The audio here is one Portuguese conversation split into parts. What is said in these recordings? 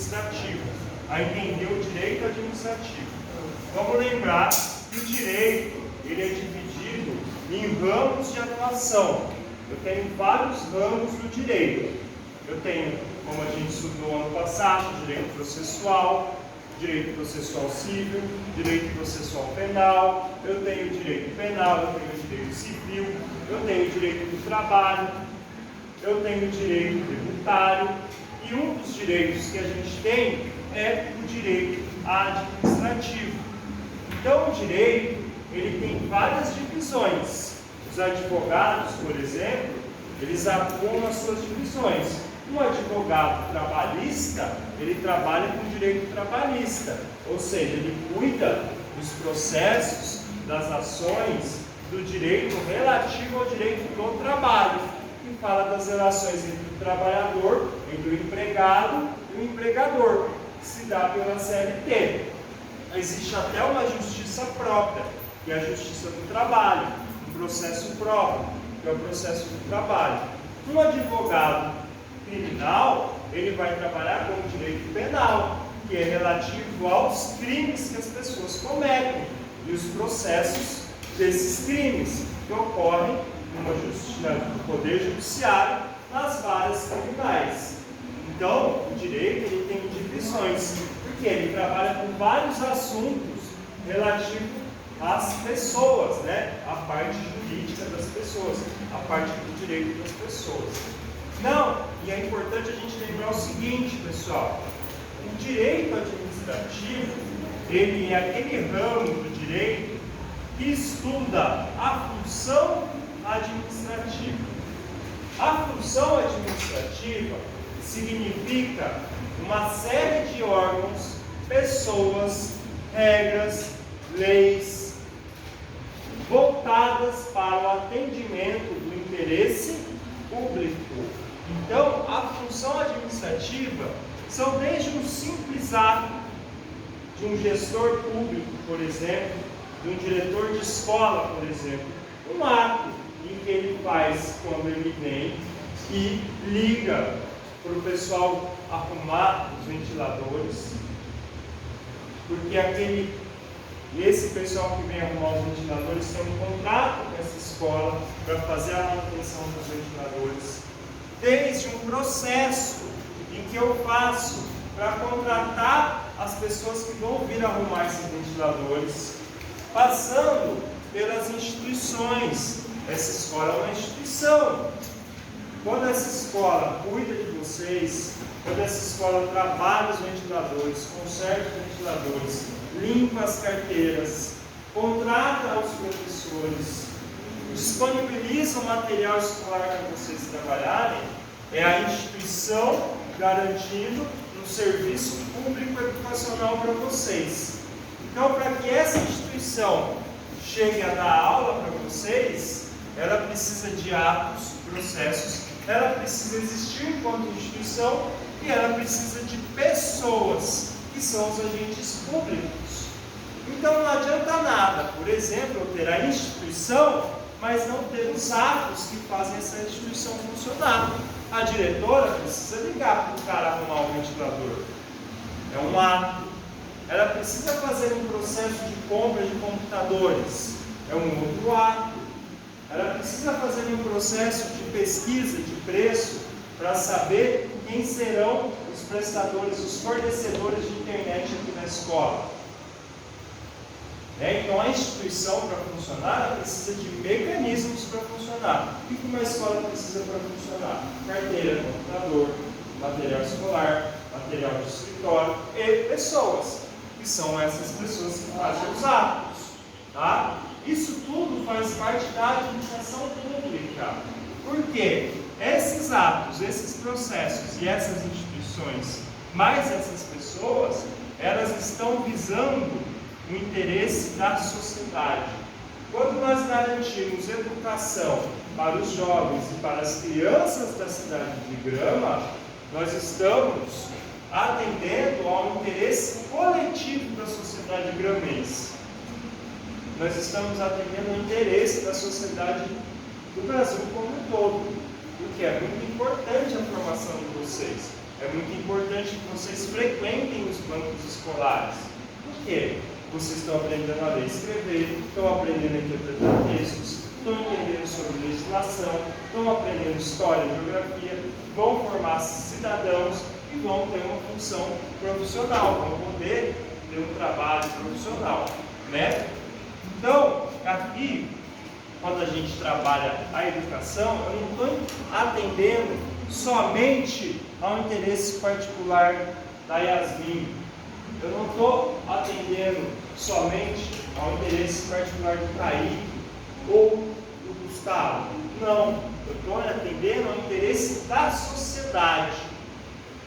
administrativo, a entender o direito administrativo. Vamos lembrar que o direito ele é dividido em ramos de atuação. Eu tenho vários ramos do direito. Eu tenho, como a gente estudou ano passado, direito processual civil, direito processual penal, eu tenho direito penal, eu tenho direito civil, eu tenho direito do trabalho, eu tenho direito tributário, e um dos direitos que a gente tem é o direito administrativo. Então, o direito ele tem várias divisões. Os advogados, por exemplo, eles atuam nas suas divisões. Um advogado trabalhista, ele trabalha com direito trabalhista, ou seja, ele cuida dos processos, das ações, do direito relativo ao direito do trabalho, que fala das relações entre o trabalhador, entre o empregado e o empregador, que se dá pela CLT. Existe até uma justiça própria, que é a justiça do trabalho, um processo próprio, que é o processo do trabalho. Um advogado criminal, ele vai trabalhar com o direito penal, que é relativo aos crimes que as pessoas cometem e os processos desses crimes que ocorrem no Poder Judiciário, nas varas criminais. Então, o direito ele tem divisões, porque ele trabalha com vários assuntos relativos às pessoas, né? A parte jurídica das pessoas, a parte do direito das pessoas. Não, e é importante a gente lembrar o seguinte, pessoal: o direito administrativo, ele é aquele ramo do direito que estuda a função administrativa. A função administrativa significa uma série de órgãos, pessoas, regras, leis, voltadas para o atendimento do interesse público. Então, a função administrativa são desde um simples ato de um gestor público, por exemplo, de um diretor de escola, por exemplo, um ato em que ele faz quando ele vem e liga para o pessoal arrumar os ventiladores, porque esse pessoal que vem arrumar os ventiladores tem um contrato com essa escola para fazer a manutenção dos ventiladores. Desde um processo em que eu faço para contratar as pessoas que vão vir arrumar esses ventiladores, passando pelas instituições. Essa escola é uma instituição. Quando essa escola cuida de vocês, quando essa escola trabalha os ventiladores, conserta os ventiladores, limpa as carteiras, contrata os professores, disponibiliza o material escolar para vocês trabalharem, é a instituição garantindo um serviço público educacional para vocês. Então, para que essa instituição chegue a dar aula para vocês, ela precisa de atos, processos, ela precisa existir enquanto instituição e ela precisa de pessoas, que são os agentes públicos. Então, não adianta nada, por exemplo, eu ter a instituição, mas não ter os atos que fazem essa instituição funcionar. A diretora precisa ligar para o cara arrumar o ventilador. É um ato. Ela precisa fazer um processo de compra de computadores. É um outro ato. Ela precisa fazer um processo de pesquisa de preço para saber quem serão os prestadores, os fornecedores de internet aqui na escola. Então, a instituição, para funcionar, ela precisa de mecanismos para funcionar. O que uma escola precisa para funcionar? Carteira, computador, material escolar, material de escritório e pessoas, que são essas pessoas que fazem os atos. Tá? Isso tudo faz parte da administração pública. Por quê? Esses atos, esses processos e essas instituições, mais essas pessoas, elas estão visando o interesse da sociedade. Quando nós garantimos educação para os jovens e para as crianças da cidade de Grama, nós estamos atendendo ao interesse coletivo da sociedade gramense. Nós estamos atendendo ao interesse da sociedade do Brasil como um todo, porque é muito importante a formação de vocês. é muito importante que vocês frequentem os bancos escolares. Por quê? Vocês estão aprendendo a ler e escrever, estão aprendendo a interpretar textos, estão entendendo sobre legislação, estão aprendendo história e geografia, vão formar cidadãos e vão ter uma função profissional, vão poder ter um trabalho profissional, né? Então, aqui, quando a gente trabalha a educação, eu não estou atendendo somente ao interesse particular da Yasmin. Eu não estou atendendo somente ao interesse particular do Kaique ou do Gustavo. Não, eu estou atendendo ao interesse da sociedade.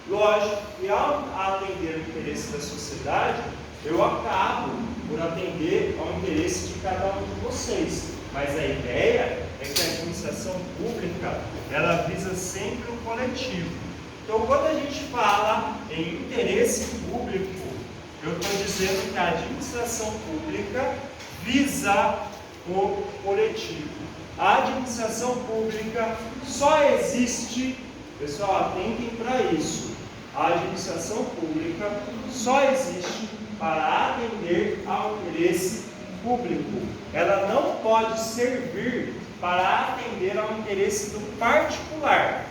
Lógico que ao atender o interesse da sociedade, eu acabo por atender ao interesse de cada um de vocês. Mas a ideia é que a administração pública, ela visa sempre o coletivo. Então, quando a gente fala em interesse público, eu estou dizendo que a administração pública visa o coletivo. A administração pública só existe, pessoal, atentem para isso. A administração pública só existe para atender ao interesse público. Ela não pode servir para atender ao interesse do particular.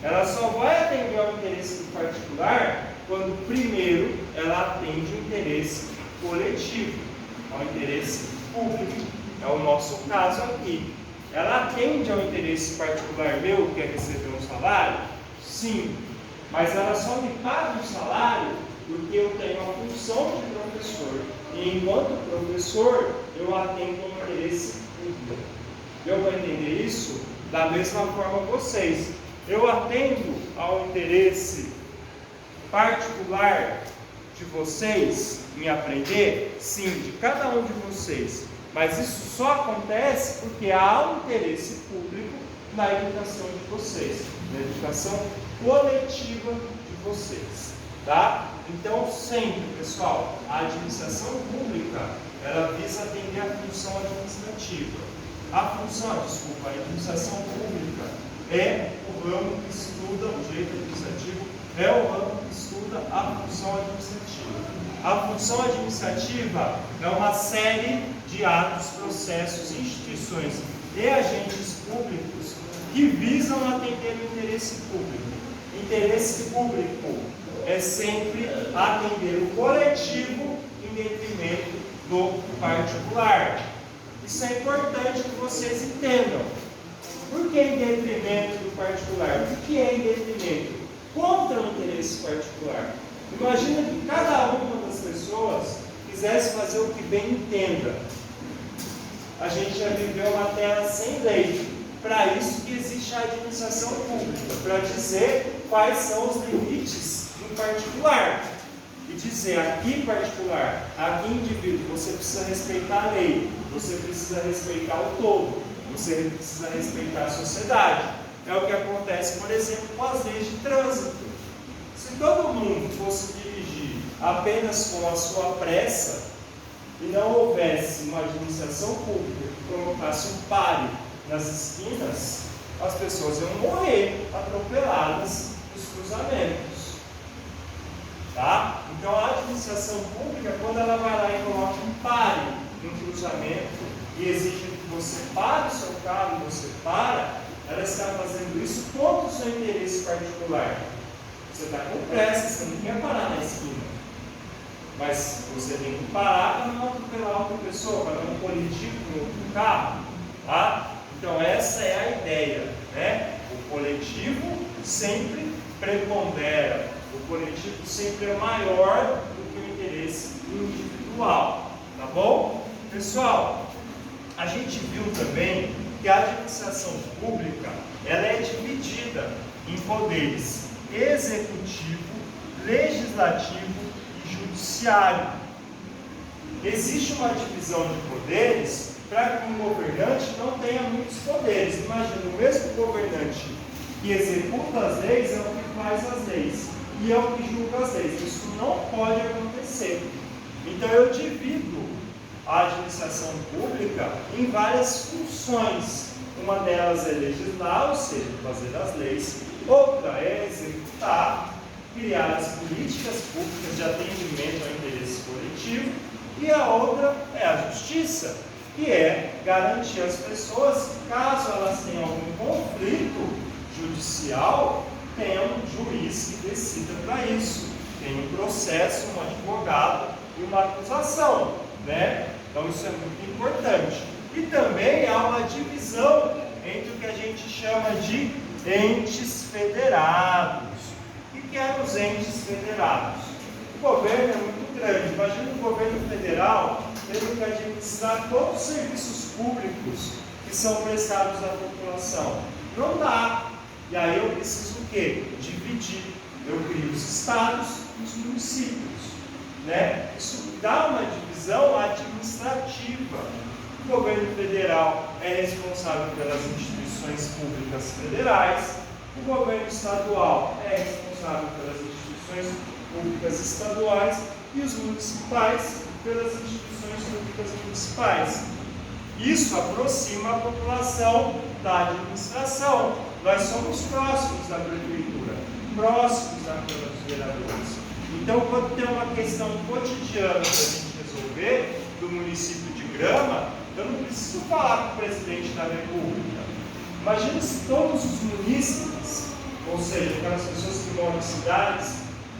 Ela só vai atender ao interesse do particular quando primeiro ela atende o interesse coletivo, ao interesse público. É o nosso caso aqui. Ela atende ao interesse particular meu, que é receber um salário? Sim, mas ela só me paga um salário porque eu tenho a função de professor. E enquanto professor, eu atendo ao interesse público. Eu vou entender isso da mesma forma vocês. Eu atendo ao interesse particular de vocês em aprender? Sim, de cada um de vocês. Mas isso só acontece porque há um interesse público na educação de vocês, na educação coletiva de vocês, tá? Então, sempre, pessoal, a administração pública, ela visa atender a função administrativa. A administração pública é o ramo que estuda, o direito administrativo é o ramo que estuda a função administrativa. A função administrativa é uma série de atos, processos, instituições e agentes públicos que visam atender o interesse público. Interesse público é sempre atender o coletivo em detrimento do particular. Isso é importante que vocês entendam. Por que em detrimento do particular? Por que é em detrimento? Contra o interesse particular. Imagina que cada uma das pessoas quisesse fazer o que bem entenda. A gente já viveu uma terra sem lei. Para isso que existe a administração pública, para dizer quais são os limites do particular. E dizer, aqui particular, aqui indivíduo, você precisa respeitar a lei, você precisa respeitar o todo, você precisa respeitar a sociedade. É o que acontece, por exemplo, com as leis de trânsito. Se todo mundo fosse dirigir apenas com a sua pressa e não houvesse uma administração pública que colocasse um pare nas esquinas, as pessoas iam morrer atropeladas nos cruzamentos. Tá? Então a administração pública, quando ela vai lá e coloca um pare no cruzamento e exige que você pare o seu carro e você para, ela está fazendo isso contra o seu interesse particular. Você está com pressa, você não quer parar na esquina. Mas você tem que parar para não atropelar outra pessoa, para não colidir com outro carro. Tá? Então essa é a ideia, né? O coletivo sempre prepondera, o coletivo sempre é maior do que o interesse individual, tá bom? Pessoal, a gente viu também que a administração pública, ela é dividida em poderes executivo, legislativo e judiciário. Existe uma divisão de poderes para que um governante não tenha muitos poderes. Imagina, o mesmo governante que executa as leis é o que faz as leis e é o que julga as leis. Isso não pode acontecer. Então eu divido a administração pública em várias funções. Uma delas é legislar, ou seja, fazer as leis. Outra é executar, executar, criar as políticas públicas de atendimento ao interesse coletivo, e a outra é a justiça, que é garantir às pessoas, caso elas tenham algum conflito judicial, tem um juiz que decida para isso, tem um processo, um advogado e uma acusação, né? Então isso é muito importante. E também há uma divisão entre o que a gente chama de entes federados. O que é os entes federados? O governo é muito grande. Imagina o governo federal tendo que administrar todos os serviços públicos que são prestados à população. Não dá. E aí eu preciso o quê? Dividir. Eu crio os estados e os municípios, né? Isso dá uma divisão administrativa. O governo federal é responsável pelas instituições públicas federais, o governo estadual é responsável pelas instituições públicas estaduais e os municipais pelas instituições públicas municipais. Isso aproxima a população da administração. Nós somos próximos da prefeitura, próximos da Câmara dos Vereadores. Então, quando tem uma questão cotidiana para a gente resolver, do município de Grama, eu não preciso falar com o presidente da República. Imagina se todos os munícipes, ou seja, aquelas pessoas que moram em cidades,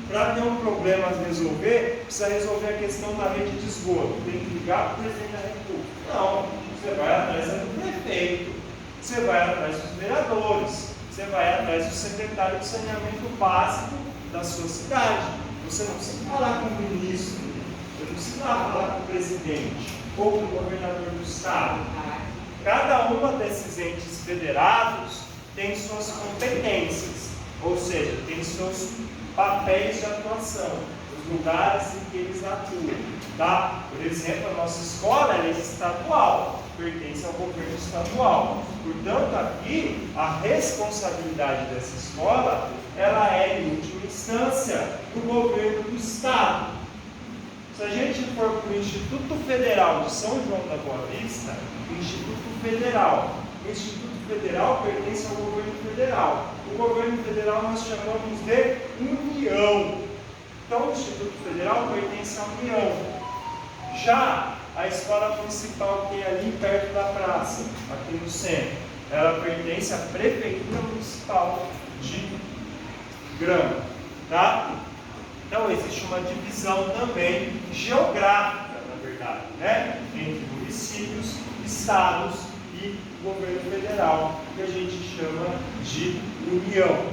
para ter um problema a resolver, precisa resolver a questão da rede de esgoto. Tem que ligar para o presidente da República. Não, você vai atrás do prefeito, você vai atrás dos vereadores, você vai atrás do secretário de saneamento básico da sua cidade. Você não precisa falar com o ministro, você não precisa falar com o presidente ou com o governador do estado. Cada uma desses entes federados tem suas competências, ou seja, tem seus papéis de atuação, os lugares em que eles atuam. Tá? Por exemplo, a nossa escola é estadual, pertence ao governo estadual. Portanto, aqui, a responsabilidade dessa escola, ela é, em última instância, do governo do estado. Se a gente for para o Instituto Federal de São João da Boa Vista, Instituto Federal. O Instituto Federal pertence ao governo federal. O governo federal nós chamamos de União. Então, o Instituto Federal pertence à União. Já a escola municipal que tem ali perto da praça, aqui no centro, ela pertence à Prefeitura Municipal de Grama. Tá? Então, existe uma divisão também geográfica, na verdade, né? Entre municípios, estados e governo federal, que a gente chama de União.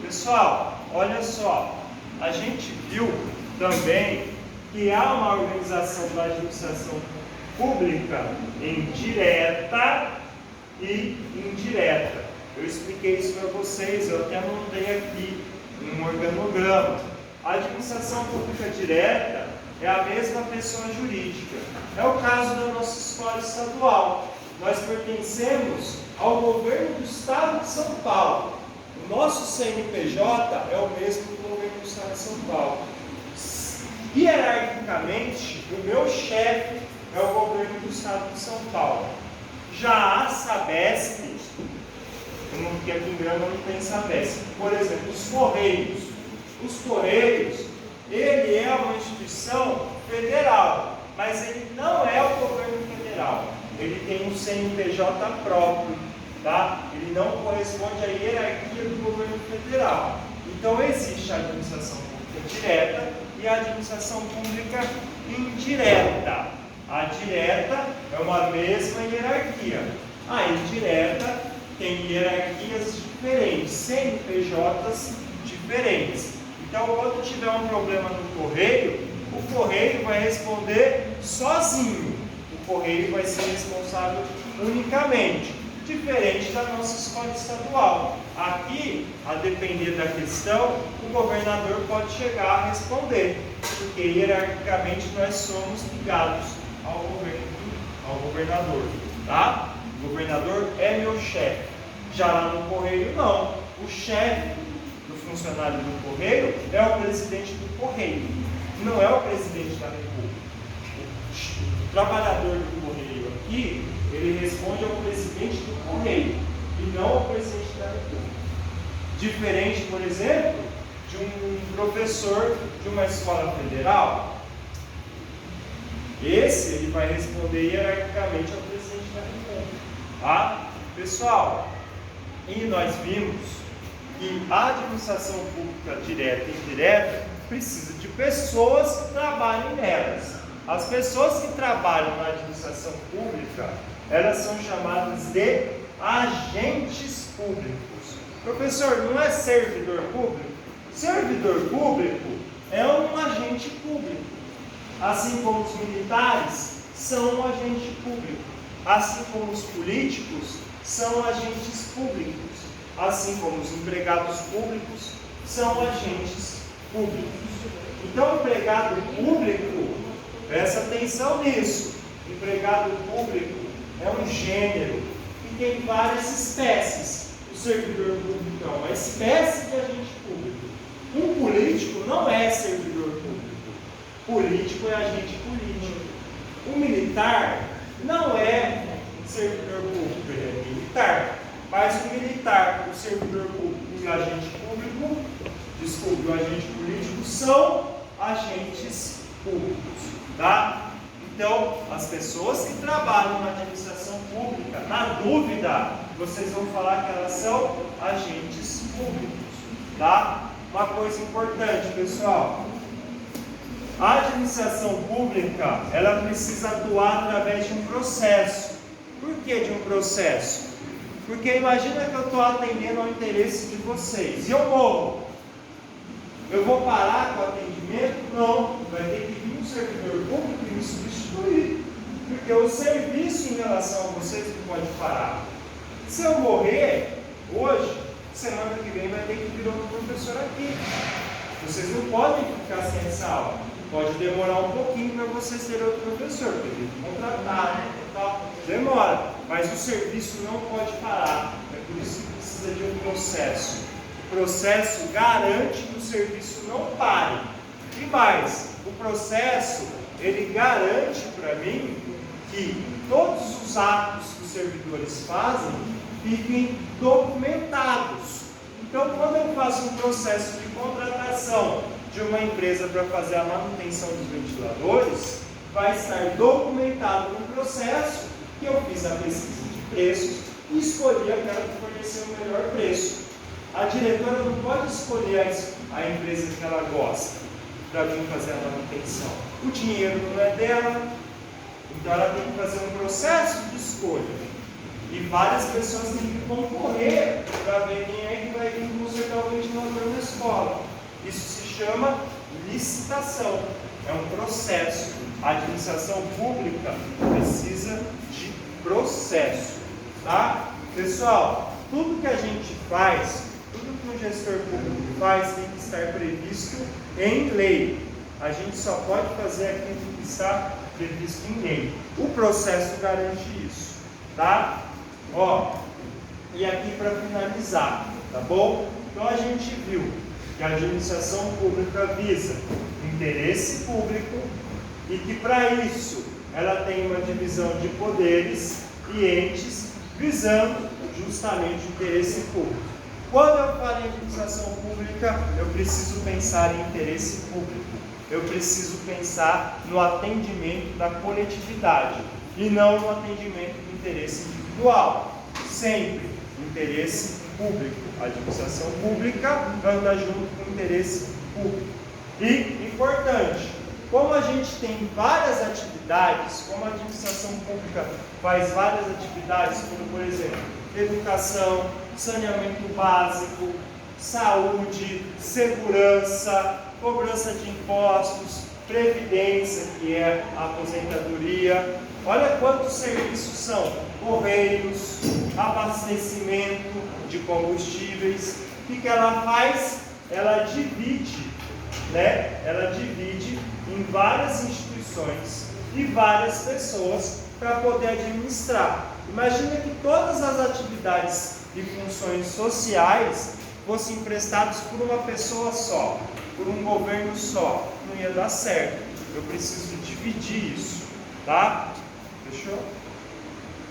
Pessoal, olha só, a gente viu também que há uma organização da administração pública em direta e indireta. Eu expliquei isso para vocês, eu até montei aqui um organograma. A administração pública direta é a mesma pessoa jurídica. É o caso da nossa escola estadual. Nós pertencemos ao governo do estado de São Paulo. O nosso CNPJ é o mesmo do governo do estado de São Paulo. Hierarquicamente, o meu chefe é o governo do estado de São Paulo. Já a Sabesp, porque aqui em Grama não tem Sabesp, por exemplo, os Correios. Os Correios, ele é uma instituição federal, mas ele não é o governo federal. Ele tem um CNPJ próprio, tá? Ele não corresponde à hierarquia do governo federal. Então existe a administração pública direta e a administração pública indireta. A direta é uma mesma hierarquia. A indireta tem hierarquias diferentes, CNPJs diferentes. Então, quando tiver um problema no correio, o correio vai responder sozinho. O correio vai ser responsável unicamente, diferente da nossa escola estadual. Aqui, a depender da questão, o governador pode chegar a responder, porque hierarquicamente nós somos ligados ao governador, tá? O governador é meu chefe. Já lá no correio, não. O chefe do funcionário do correio é o presidente do correio, não é o presidente da República. O trabalhador do correio aqui, ele responde ao presidente do correio e não ao presidente da República. Diferente, por exemplo, de um professor de uma escola federal? Esse ele vai responder hierarquicamente ao presidente da República. Tá? Pessoal, e nós vimos que a administração pública direta e indireta precisa de pessoas que trabalhem nelas. As pessoas que trabalham na administração pública, elas são chamadas de agentes públicos. Professor, não é servidor público? Servidor público é um agente público. Assim como os militares são um agente público. Assim como os políticos são agentes públicos. Assim como os empregados públicos são agentes públicos. Então, empregado público, presta atenção nisso. Empregado público é um gênero que tem várias espécies. O servidor público é uma espécie de agente público. Um político não é servidor público. Político é agente político. O militar não é servidor público, ele é militar. Mas o militar, o servidor público e o agente público, desculpe, o agente político são agentes públicos, tá? Então, as pessoas que trabalham na administração pública, na dúvida, vocês vão falar que elas são agentes públicos, tá? Uma coisa importante, pessoal. A administração pública, ela precisa atuar através de um processo. Por que de um processo? Porque imagina que eu estou atendendo ao interesse de vocês e eu morro. Eu vou parar com o atendimento? Não. Vai ter que vir um servidor público e me substituir. Porque o serviço em relação a vocês não pode parar. Se eu morrer hoje, semana que vem vai ter que vir outro professor aqui. Vocês não podem ficar sem essa aula. Pode demorar um pouquinho para vocês terem outro professor, porque tem que contratar, né? Demora, mas o serviço não pode parar. É por isso que precisa de um processo. O processo garante que o serviço não pare. E mais, o processo, ele garante para mim que todos os atos que os servidores fazem fiquem documentados. Então, quando eu faço um processo de contratação de uma empresa para fazer a manutenção dos ventiladores, vai estar documentado no processo que eu fiz a pesquisa de preços e escolhi aquela que forneceu o melhor preço. A diretora não pode escolher a empresa que ela gosta para vir fazer a manutenção. O dinheiro não é dela, então ela tem que fazer um processo de escolha. E várias pessoas têm que concorrer para ver quem é que vai vir consertar o ventilador na escola. Isso se chama licitação. É um processo. A administração pública precisa de processo. Tá? Pessoal, tudo que a gente faz, tudo que um gestor público faz tem que estar previsto em lei. A gente só pode fazer aquilo que está previsto em lei. O processo garante isso. Tá? Ó, e aqui para finalizar, tá bom? Então a gente viu que a administração pública visa interesse público e que para isso ela tem uma divisão de poderes e entes visando justamente o interesse público. Quando eu falo em administração pública, eu preciso pensar em interesse público. Eu preciso pensar no atendimento da coletividade e não no atendimento do interesse individual. Sempre interesse público. A administração pública anda junto com o interesse público. E, importante, como a gente tem várias atividades, como a administração pública faz várias atividades, como, por exemplo, educação, saneamento básico, saúde, segurança, cobrança de impostos, previdência, que é a aposentadoria. Olha quantos serviços são: correios, abastecimento de combustíveis. O que ela faz? Ela divide, né? Ela divide em várias instituições e várias pessoas para poder administrar. Imagina que todas as atividades e funções sociais fossem prestadas por uma pessoa só, por um governo só. Não ia dar certo. Eu preciso dividir isso, tá? Fechou?